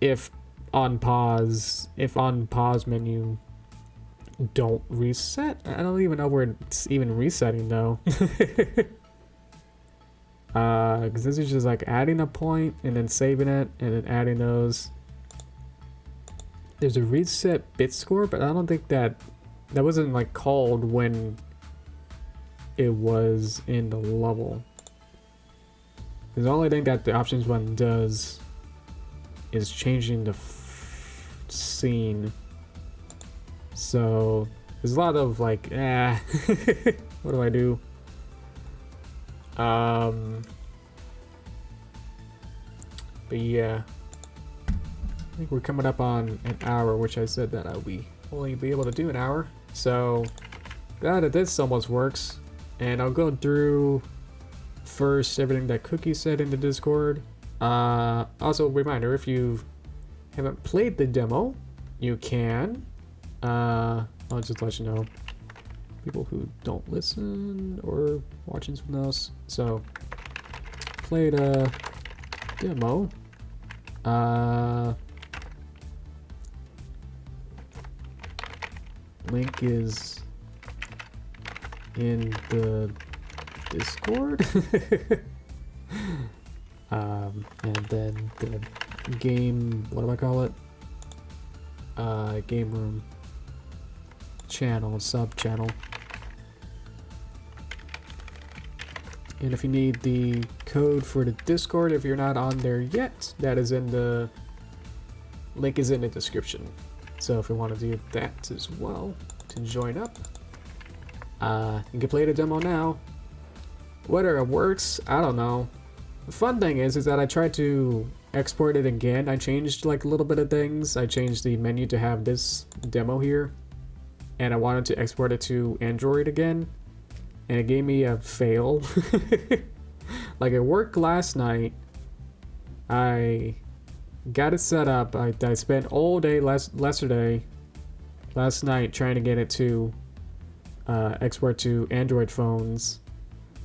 If on pause menu don't reset. I don't even know where it's even resetting though. Because this is just like adding a point and then saving it and then adding those. There's a reset bit score, but I don't think that wasn't like called when it was in the level. Because the only thing that the options one does is changing the scene. So there's a lot of like, what do I do? But yeah, I think we're coming up on an hour, which I said that I'll only be able to do an hour. So glad that this almost works. And I'll go through first everything that Cookie said in the Discord. Also, reminder, if you haven't played the demo, you can. I'll just let you know. People who don't listen or watching something else. So, played a demo. Link is in the Discord. And then the game, what do I call it? Game room channel, sub channel. And if you need the code for the Discord, if you're not on there yet, that is in the link is in the description. So if you want to do that as well to join up, you can play the demo now. Whether it works, I don't know. The fun thing is that I tried to export it again. I changed like a little bit of things. I changed the menu to have this demo here, and I wanted to export it to Android again. And it gave me a fail. Like it worked last night. I got it set up. I spent all day last night trying to get it to export to Android phones.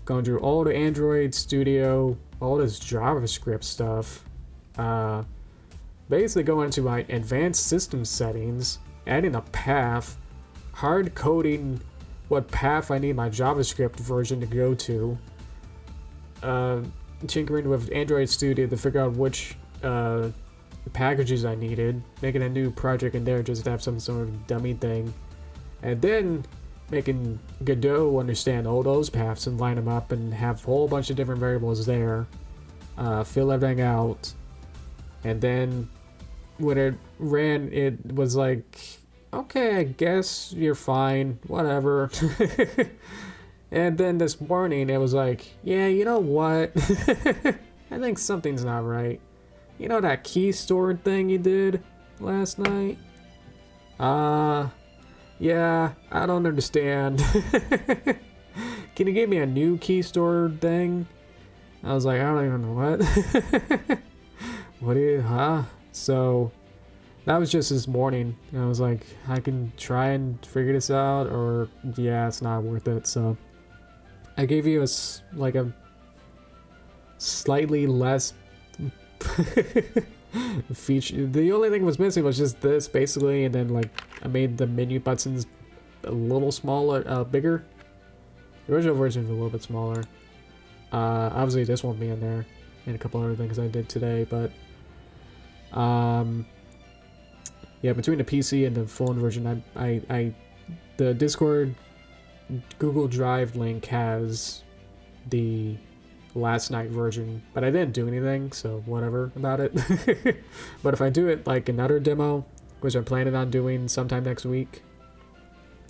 Going through all the Android Studio, all this JavaScript stuff. Basically going into my advanced system settings, adding a path, hard coding what path I need my JavaScript version to go to, tinkering with Android Studio to figure out which packages I needed, making a new project in there just to have some sort of dummy thing, and then making Godot understand all those paths and line them up and have a whole bunch of different variables there, fill everything out, and then when it ran, it was like, okay, I guess you're fine, whatever. And then this morning it was like, yeah, you know what? I think something's not right. You know that key stored thing you did last night? Yeah, I don't understand. Can you give me a new key stored thing? I was like, I don't even know what. What do you, huh? So that was just this morning. I was like, I can try and figure this out, or yeah, it's not worth it. So I gave you like a slightly less feature. The only thing was missing was just this basically, and then like I made the menu buttons a little smaller, bigger. The original version is a little bit smaller. Obviously this won't be in there, and a couple other things I did today, but yeah, between the PC and the phone version, the Discord Google Drive link has the last night version, but I didn't do anything, so whatever about it. But if I do it like another demo, which I'm planning on doing sometime next week,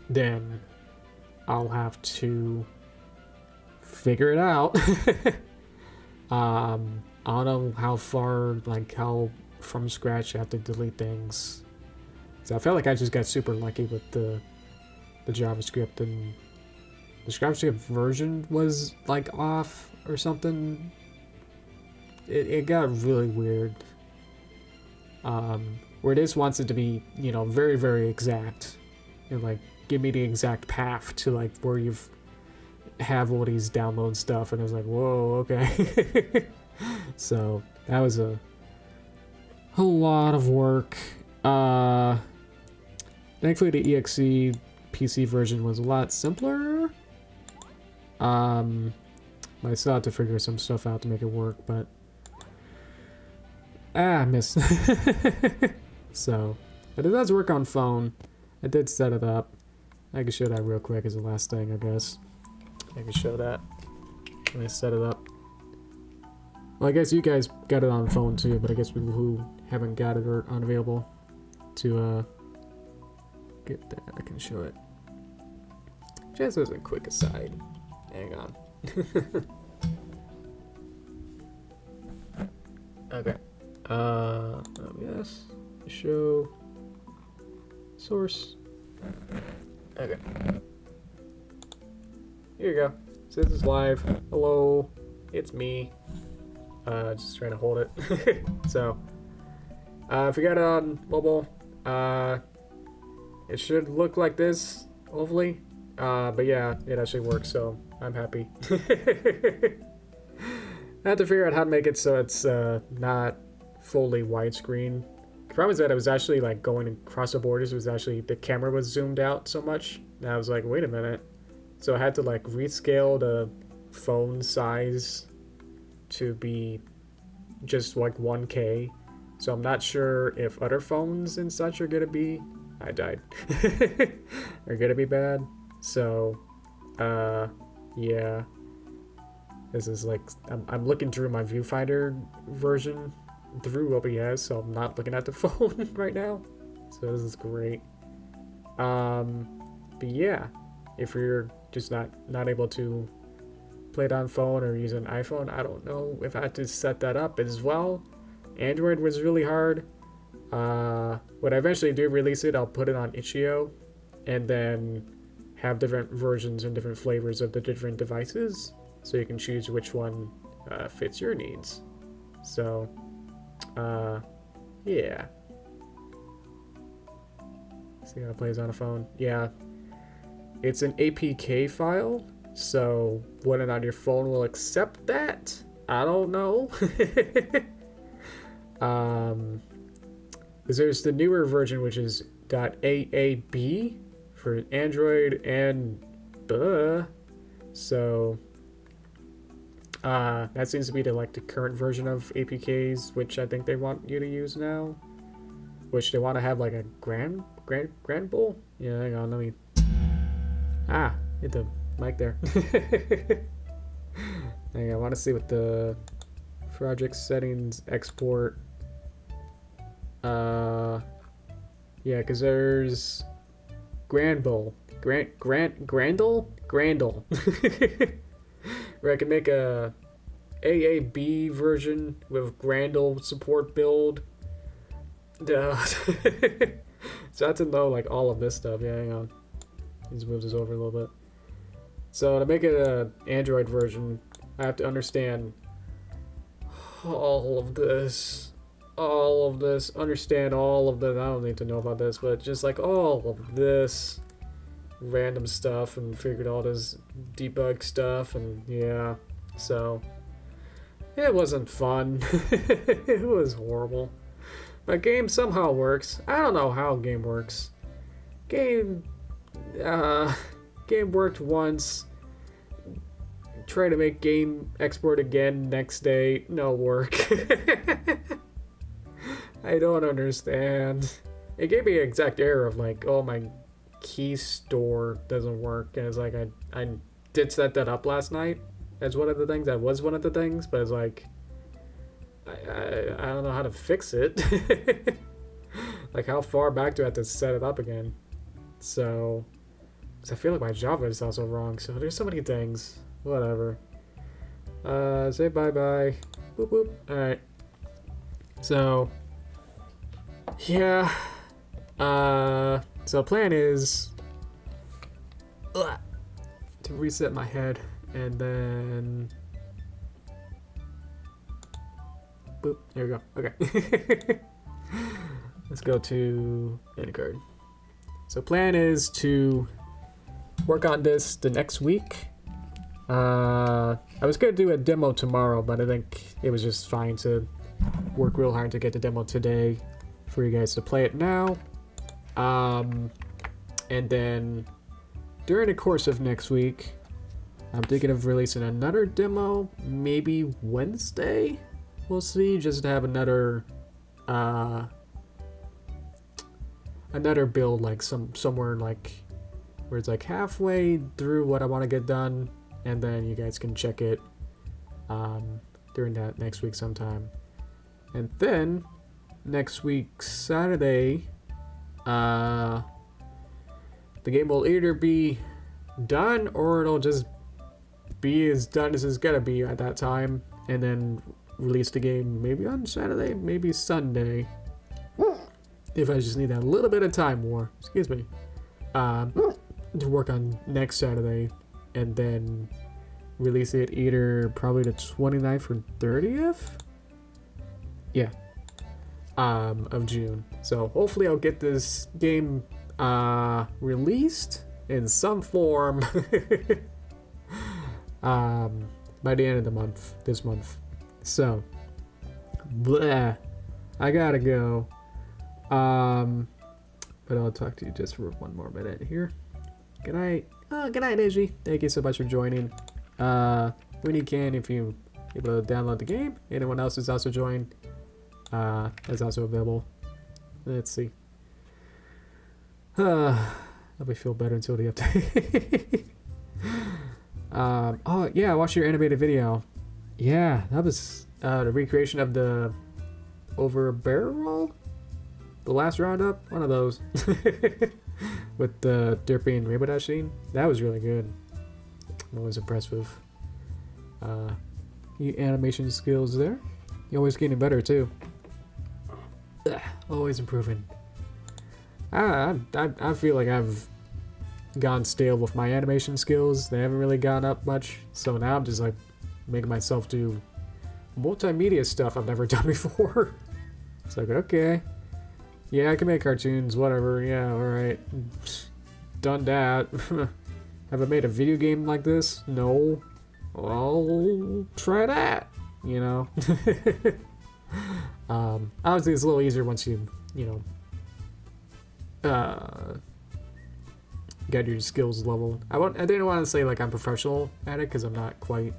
then I'll have to figure it out. I don't know how far, like how from scratch I have to delete things. So I felt like I just got super lucky with the JavaScript, and the JavaScript version was like off or something. It got really weird. Where this wants it to be, you know, very, very exact, and like give me the exact path to like where you've have all these download stuff, and I was like, whoa, okay. So that was a lot of work. Thankfully the exe PC version was a lot simpler. I still had to figure some stuff out to make it work, but I missed. So, but it does work on phone. I did set it up. I can show that real quick as the last thing, I guess. I can show that when I set it up. Well, I guess you guys got it on phone too, but I guess people who haven't got it or aren't available to get that, I can show it. Just as a quick aside. Hang on. Okay. Yes. Show source. Okay. Here you go. So this is live. Hello. It's me. Just trying to hold it. So, if you got it on mobile, it should look like this, hopefully. But yeah, it actually works, so I'm happy. I had to figure out how to make it so it's not fully widescreen. The problem is that I was actually like going across the borders. It was actually the camera was zoomed out so much, and I was like, wait a minute. So I had to like rescale the phone size to be just like 1K. So I'm not sure if other phones and such are gonna be. I died. Are gonna be bad. So, yeah. This is like, I'm looking through my viewfinder version through OBS, so I'm not looking at the phone right now. So this is great. But yeah, if you're just not able to play it on phone or use an iPhone, I don't know if I had to set that up as well. Android was really hard. When I eventually do release it, I'll put it on itch.io and then have different versions and different flavors of the different devices, so you can choose which one fits your needs. So, yeah. See how it plays on a phone? Yeah. It's an APK file, so whether or not your phone will accept that, I don't know. Because there's the newer version, which is .aab for Android and so that seems to be the current version of APKs, which I think they want you to use now, which they want to have like a grand bowl. Yeah, hang on, let me hit the mic there. Hang on, I want to see what the project settings export. Yeah, because there's Grandle, where I can make a AAB version with Grandle support build. So I have to know like all of this stuff. Yeah, hang on. Let's move this over a little bit. So to make it an Android version, I have to understand all of this. Understand all of this. I don't need to know about this, but just like all of this. random stuff and figured all this debug stuff, and yeah, so it wasn't fun. It was horrible. But game somehow works. I don't know how game works. Game worked once. Try to make game export again next day. No work. I don't understand. It gave me an exact error of like, oh, my key store doesn't work. And it's like, I did set that up last night as one of the things. That was one of the things, but it's like, I don't know how to fix it. Like, how far back do I have to set it up again? So, 'cause I feel like my Java is also wrong. So there's so many things. Whatever. Say bye-bye. Boop, boop. Alright. So, yeah. So plan is to reset my head and then boop. There we go. Okay. Let's go to end card. So plan is to work on this the next week. I was gonna do a demo tomorrow, but I think it was just fine to work real hard to get the demo today for you guys to play it now. And then during the course of next week, I'm thinking of releasing another demo, maybe Wednesday. We'll see, just to have another build, like somewhere like where it's like halfway through what I want to get done, and then you guys can check it during that next week sometime. And then next week Saturday, the game will either be done or it'll just be as done as it's gonna be at that time, and then release the game maybe on Saturday, maybe Sunday, if I just need that little bit of time more, excuse me, to work on next Saturday, and then release it either probably the 29th or 30th, yeah, of June. So hopefully I'll get this game released in some form by the end of the month, this month. So, bleh, I gotta go. But I'll talk to you just for one more minute here. Good night. Oh, good night, Izzy. Thank you so much for joining. When you can, if you're able to download the game. Anyone else who's also joined, is also available. Let's see. I'll be feel better until the update. Oh yeah, I watched your animated video. Yeah, that was the recreation of the over a barrel, the last roundup, one of those, with the Derpy and Rainbow Dash scene. That was really good. I'm always impressed with your animation skills there. You're always getting better too. Always improving. I feel like I've gone stale with my animation skills. They haven't really gone up much. So now I'm just like making myself do multimedia stuff I've never done before. It's like, okay, yeah, I can make cartoons, whatever. Yeah, all right, done that. Have I made a video game like this? No. I'll try that. You know. Obviously, it's a little easier once you get your skills level. I didn't want to say like I'm professional at it because I'm not quite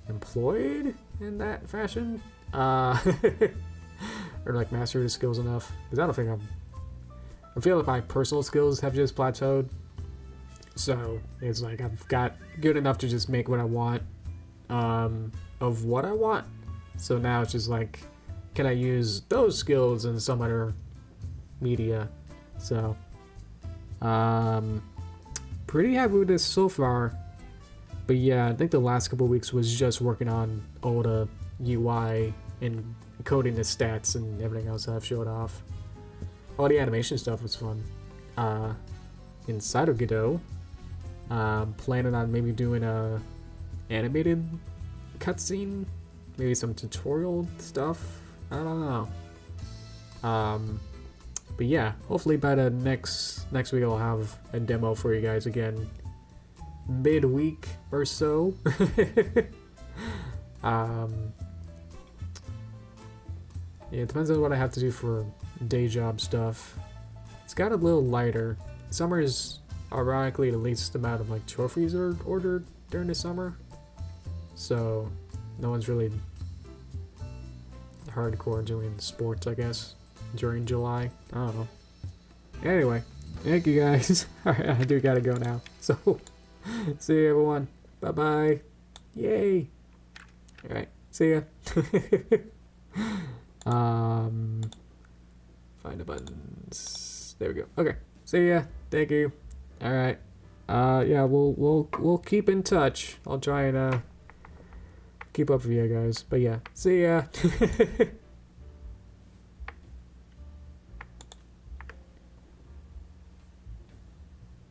employed in that fashion, or like master the skills enough, because I don't think I feel like my personal skills have just plateaued. So it's like I've got good enough to just make what I want, of what I want. So now it's just like, can I use those skills in some other media? So pretty happy with this so far. But yeah, I think the last couple of weeks was just working on all the UI and coding the stats and everything else that I've showed off. All the animation stuff was fun. Inside of Godot, planning on maybe doing a animated cutscene, maybe some tutorial stuff. I don't know. But yeah, hopefully by the next week I'll have a demo for you guys again. Midweek or so. Yeah, it depends on what I have to do for day job stuff. It's got a little lighter. Summer is ironically the least amount of like trophies are ordered during the summer. So no one's really hardcore doing sports, I guess, during July. I don't know. Anyway, thank you guys. Alright, I do gotta go now. So, see you everyone. Bye-bye. Yay. Alright, see ya. Find the buttons. There we go. Okay, see ya. Thank you. Alright. Yeah, we'll keep in touch. I'll try and keep up with you guys. But yeah, see ya.